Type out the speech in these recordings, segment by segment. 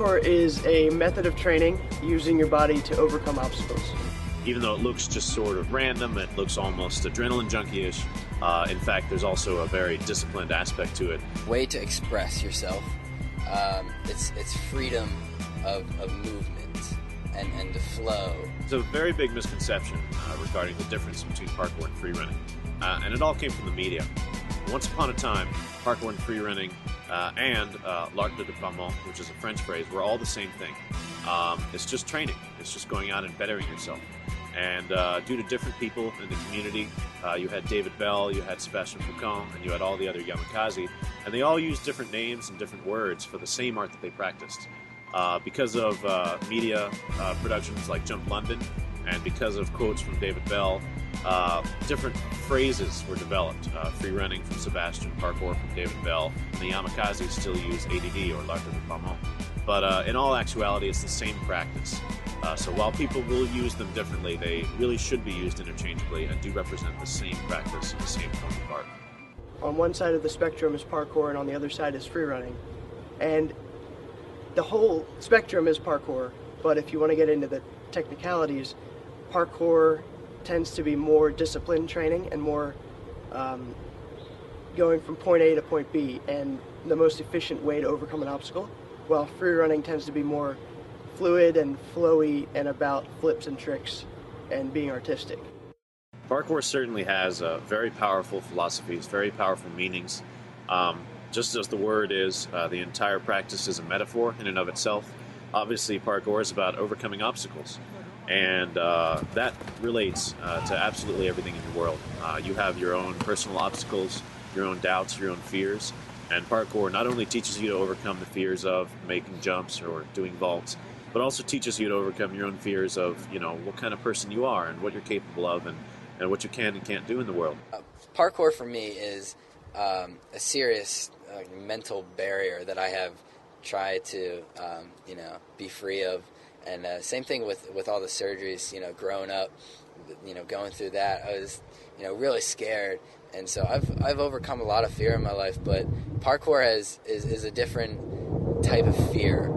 Parkour is a method of training using your body to overcome obstacles. Even though it looks just sort of random, it looks almost adrenaline junkie-ish. In fact, there's also a very disciplined aspect to it. Way to express yourself. It's freedom of movement and the flow. It's a very big misconception regarding the difference between parkour and free running. And it all came from the media. Once upon a time, parkour and free running and l'art de déploiement, which is a French phrase, were all the same thing. It's just training. It's just going out and bettering yourself. And due to different people in the community, you had David Bell, you had Sebastian Foucan, and you had all the other Yamakasi, and they all used different names and different words for the same art that they practiced. Because of media productions like Jump London, and because of quotes from David Bell, different phrases were developed. Free running from Sebastian, parkour from David Bell, and the Yamakasi still use ADD or l'art de déploiement. But in all actuality, it's the same practice. So while people will use them differently, they really should be used interchangeably and do represent the same practice and the same form of art. On one side of the spectrum is parkour, and on the other side is free running. And the whole spectrum is parkour, but if you want to get into the technicalities, parkour tends to be more disciplined training and more going from point A to point B and the most efficient way to overcome an obstacle, while free running tends to be more fluid and flowy and about flips and tricks and being artistic. Parkour certainly has very powerful philosophies, very powerful meanings. Just as the word is, the entire practice is a metaphor in and of itself. Obviously, parkour is about overcoming obstacles, and that relates to absolutely everything in your world. You have your own personal obstacles, your own doubts, your own fears, and parkour not only teaches you to overcome the fears of making jumps or doing vaults, but also teaches you to overcome your own fears of, you know, what kind of person you are and what you're capable of and what you can and can't do in the world. Parkour for me is a serious mental barrier that I have tried to, be free of. And same thing with all the surgeries, growing up, going through that, I was, really scared. And so I've overcome a lot of fear in my life, but parkour is a different type of fear.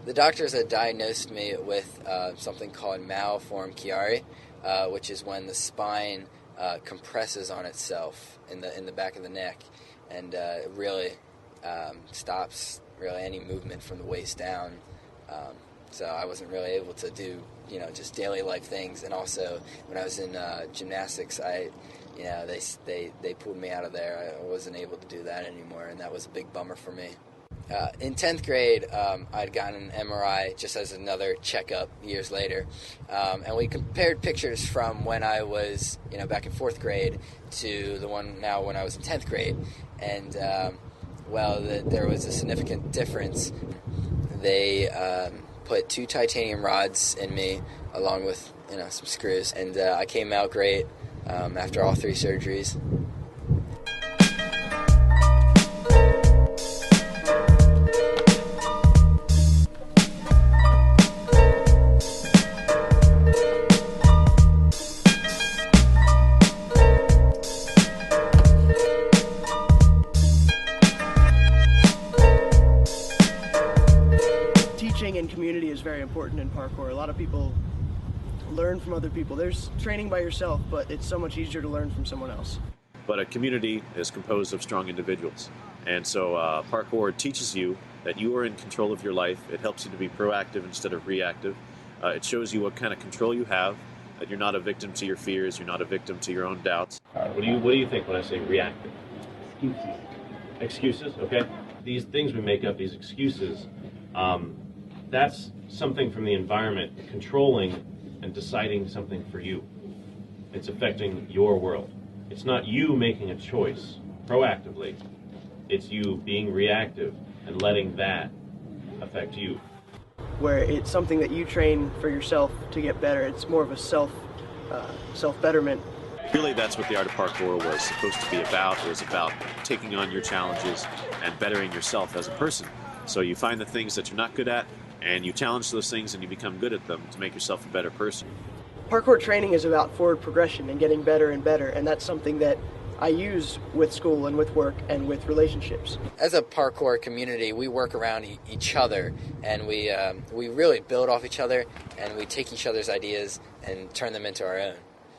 The doctors had diagnosed me with something called malformed Chiari, which is when the spine compresses on itself in the back of the neck, and it really stops really any movement from the waist down. So I wasn't really able to do just daily life things, and also when I was in gymnastics, they pulled me out of there. I wasn't able to do that anymore, and that was a big bummer for me. In 10th grade, I'd gotten an MRI just as another checkup years later, and we compared pictures from when I was, back in 4th grade to the one now when I was in 10th grade, and there was a significant difference. They put 2 titanium rods in me along with some screws, and I came out great after all 3 surgeries. Teaching and community is very important in parkour. A lot of people learn from other people. There's training by yourself, but it's so much easier to learn from someone else. But a community is composed of strong individuals. And so parkour teaches you that you are in control of your life. It helps you to be proactive instead of reactive. It shows you what kind of control you have, that you're not a victim to your fears, you're not a victim to your own doubts. What do you think when I say reactive? Excuses, okay? These things we make up, these excuses, that's something from the environment controlling and deciding something for you. It's affecting your world. It's not you making a choice proactively. It's you being reactive and letting that affect you. Where it's something that you train for yourself to get better. It's more of a self-betterment. Really, that's what the art of parkour was supposed to be about. It was about taking on your challenges and bettering yourself as a person. So you find the things that you're not good at, and you challenge those things and you become good at them to make yourself a better person. Parkour training is about forward progression and getting better and better, and that's something that I use with school and with work and with relationships. As a parkour community, we work around each other, and we really build off each other, and we take each other's ideas and turn them into our own.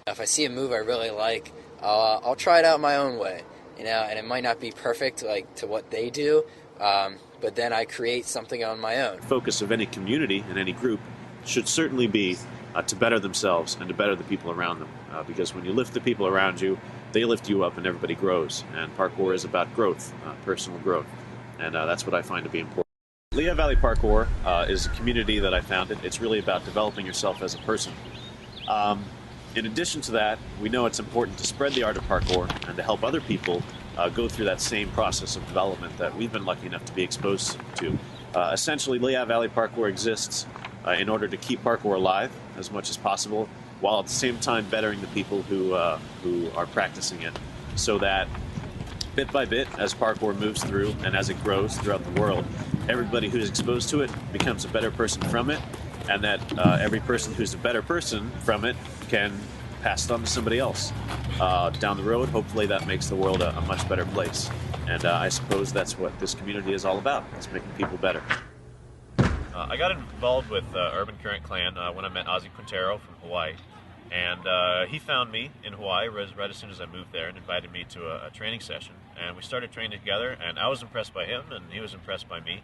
If I see a move I really like, I'll try it out my own way, and it might not be perfect like to what they do, but then I create something on my own. The focus of any community and any group should certainly be to better themselves and to better the people around them, because when you lift the people around you, they lift you up and everybody grows. And parkour is about growth, personal growth, and that's what I find to be important. Lehigh Valley Parkour is a community that I founded. It's really about developing yourself as a person. In addition to that, we know it's important to spread the art of parkour and to help other people go through that same process of development that we've been lucky enough to be exposed to. Essentially, Lehigh Valley Parkour exists in order to keep parkour alive as much as possible, while at the same time bettering the people who are practicing it, so that bit by bit, as parkour moves through and as it grows throughout the world, everybody who's exposed to it becomes a better person from it, and that every person who's a better person from it can pass it on to somebody else. Down the road, hopefully that makes the world a much better place. And I suppose that's what this community is all about. It's making people better. I got involved with Urban Current Clan when I met Ozzy Quintero from Hawaii. And he found me in Hawaii right as soon as I moved there and invited me to a training session. And we started training together, and I was impressed by him, and he was impressed by me.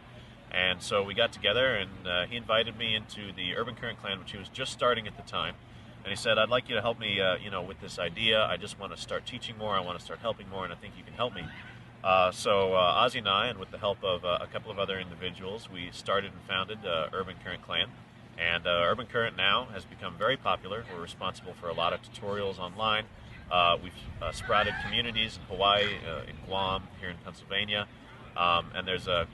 And so we got together, and he invited me into the Urban Current Clan, which he was just starting at the time. And he said, I'd like you to help me with this idea. I just want to start teaching more. I want to start helping more, and I think you can help me. So Ozzy and I, and with the help of a couple of other individuals, we started and founded Urban Current Clan. And Urban Current now has become very popular. We're responsible for a lot of tutorials online. We've sprouted communities in Hawaii, in Guam, here in Pennsylvania. And there's a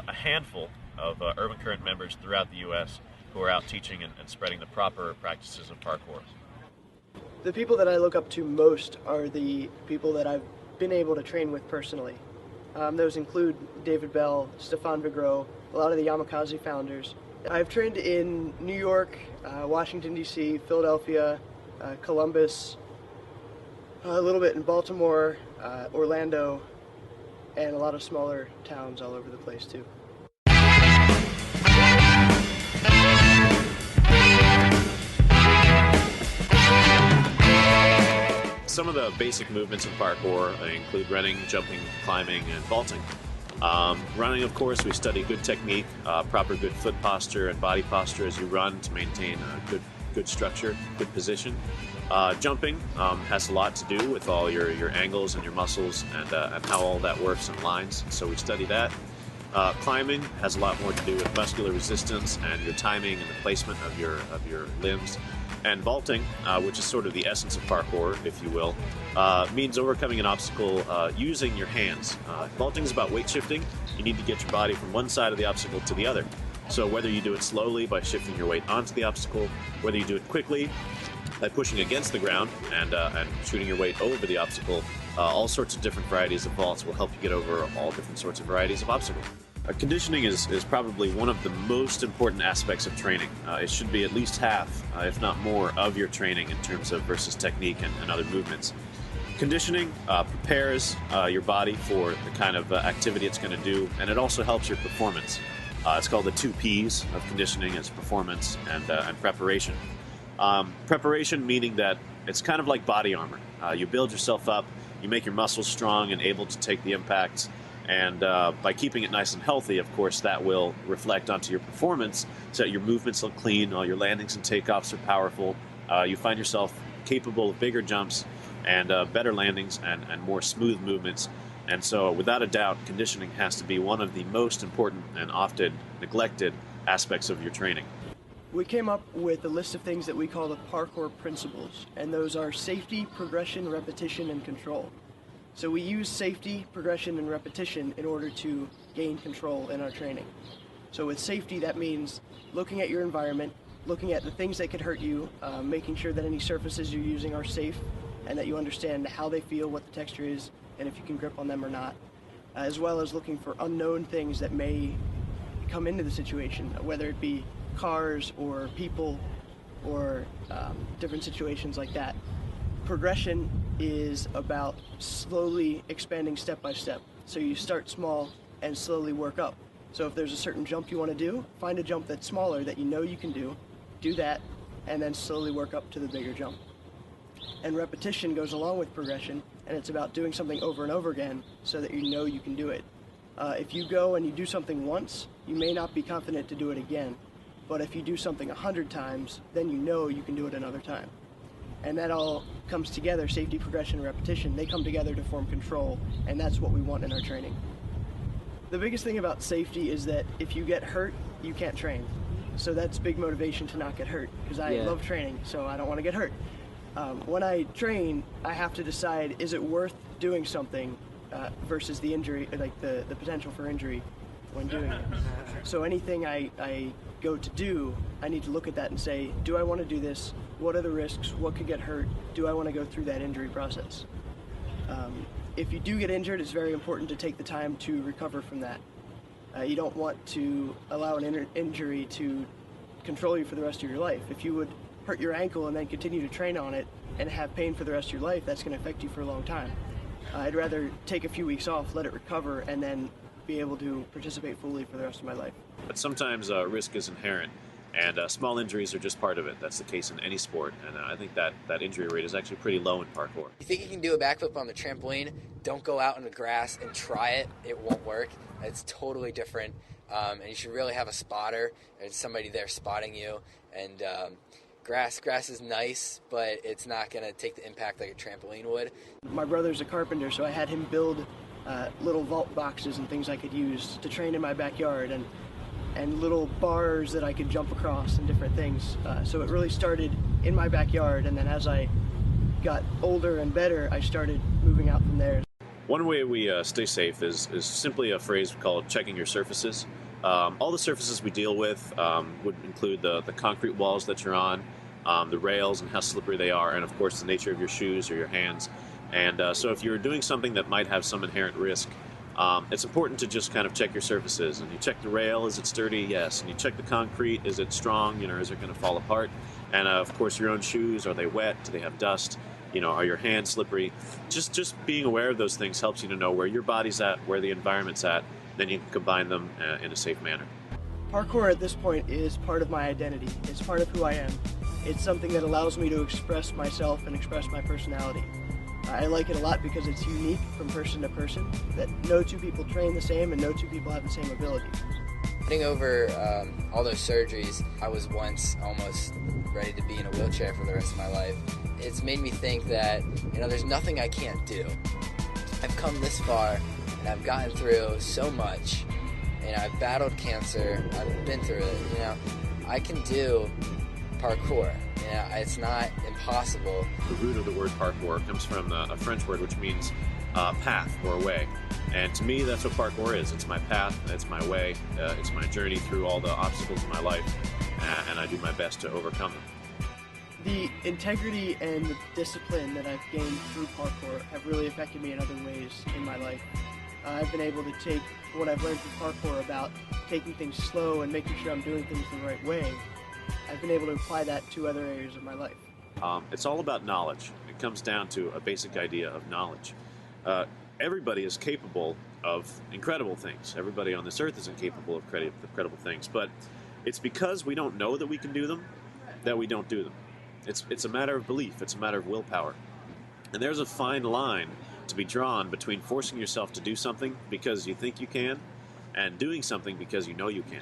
handful of Urban Current members throughout the U.S. who are out teaching and spreading the proper practices of parkour. The people that I look up to most are the people that I've been able to train with personally. Those include David Bell, Stefan Vigreau, a lot of the Yamakaze founders. I've trained in New York, Washington, D.C., Philadelphia, Columbus, a little bit in Baltimore, Orlando, and a lot of smaller towns all over the place too. Some of the basic movements in parkour include running, jumping, climbing, and vaulting. Running, of course, we study good technique, proper good foot posture and body posture as you run to maintain a good structure, good position. Jumping has a lot to do with all your angles and your muscles and how all that works in lines, so we study that. Climbing has a lot more to do with muscular resistance and your timing and the placement of your limbs. And vaulting, which is sort of the essence of parkour, if you will, means overcoming an obstacle using your hands. Vaulting is about weight shifting. You need to get your body from one side of the obstacle to the other. So whether you do it slowly by shifting your weight onto the obstacle, whether you do it quickly by pushing against the ground and shooting your weight over the obstacle, all sorts of different varieties of vaults will help you get over all different sorts of varieties of obstacles. Conditioning is probably one of the most important aspects of training. It should be at least half, if not more, of your training in terms of versus technique and other movements. Conditioning prepares your body for the kind of activity it's going to do, and it also helps your performance. It's called the 2 Ps of conditioning. It's performance and preparation. Preparation meaning that it's kind of like body armor. You build yourself up, you make your muscles strong and able to take the impacts. And by keeping it nice and healthy, of course, that will reflect onto your performance so that your movements look clean, all your landings and takeoffs are powerful. You find yourself capable of bigger jumps and better landings and more smooth movements. And so, without a doubt, conditioning has to be one of the most important and often neglected aspects of your training. We came up with a list of things that we call the parkour principles, and those are safety, progression, repetition, and control. So we use safety, progression, and repetition in order to gain control in our training. So with safety, that means looking at your environment, looking at the things that could hurt you, making sure that any surfaces you're using are safe, and that you understand how they feel, what the texture is, and if you can grip on them or not, as well as looking for unknown things that may come into the situation, whether it be cars or people or different situations like that. Progression is about slowly expanding step by step. So you start small and slowly work up. So if there's a certain jump you want to do, find a jump that's smaller that you know you can do that, and then slowly work up to the bigger jump. And repetition goes along with progression, and it's about doing something over and over again so that you know you can do it. If you go and you do something once, you may not be confident to do it again. But if you do something 100 times, then you know you can do it another time. And that all comes together, safety, progression, and repetition. They come together to form control, and that's what we want in our training. The biggest thing about safety is that if you get hurt, you can't train. So that's big motivation to not get hurt, because I love training, so I don't want to get hurt. When I train, I have to decide, is it worth doing something versus the injury, like the potential for injury when doing it. So anything I go to do, I need to look at that and say, do I want to do this? What are the risks? What could get hurt? Do I want to go through that injury process? If you do get injured, it's very important to take the time to recover from that. You don't want to allow an injury to control you for the rest of your life. If you would hurt your ankle and then continue to train on it and have pain for the rest of your life, that's going to affect you for a long time. I'd rather take a few weeks off, let it recover, and then be able to participate fully for the rest of my life. But sometimes risk is inherent, and small injuries are just part of it. That's the case in any sport, and I think that injury rate is actually pretty low in parkour. You think you can do a backflip on the trampoline? Don't go out in the grass and try it. It won't work. It's totally different, and you should really have a spotter and somebody there spotting you. And grass is nice, but it's not going to take the impact like a trampoline would. My brother's a carpenter, so I had him build little vault boxes and things I could use to train in my backyard, and little bars that I could jump across and different things. So it really started in my backyard, and then as I got older and better, I started moving out from there. One way we stay safe is simply a phrase called checking your surfaces. All the surfaces we deal with would include the concrete walls that you're on, the rails and how slippery they are, and of course the nature of your shoes or your hands. And so if you're doing something that might have some inherent risk, it's important to just kind of check your surfaces. And you check the rail, is it sturdy? Yes. And you check the concrete, is it strong? Is it going to fall apart? And of course your own shoes, are they wet? Do they have dust? Are your hands slippery? Just being aware of those things helps you to know where your body's at, where the environment's at, then you can combine them in a safe manner. Parkour at this point is part of my identity. It's part of who I am. It's something that allows me to express myself and express my personality. I like it a lot because it's unique from person to person, that no two people train the same and no two people have the same ability. Getting over all those surgeries, I was once almost ready to be in a wheelchair for the rest of my life. It's made me think that, there's nothing I can't do. I've come this far, and I've gotten through so much. I've battled cancer, I've been through it, I can do parkour. It's not impossible. The root of the word parkour comes from a French word which means path or way. And to me, that's what parkour is. It's my path, it's my way, it's my journey through all the obstacles in my life, and I do my best to overcome them. The integrity and the discipline that I've gained through parkour have really affected me in other ways in my life. I've been able to take what I've learned from parkour about taking things slow and making sure I'm doing things the right way. I've been able to apply that to other areas of my life. It's all about knowledge. It comes down to a basic idea of knowledge. Everybody is capable of incredible things. Everybody on this earth is incapable of incredible things. But it's because we don't know that we can do them that we don't do them. It's a matter of belief. It's a matter of willpower. And there's a fine line to be drawn between forcing yourself to do something because you think you can and doing something because you know you can.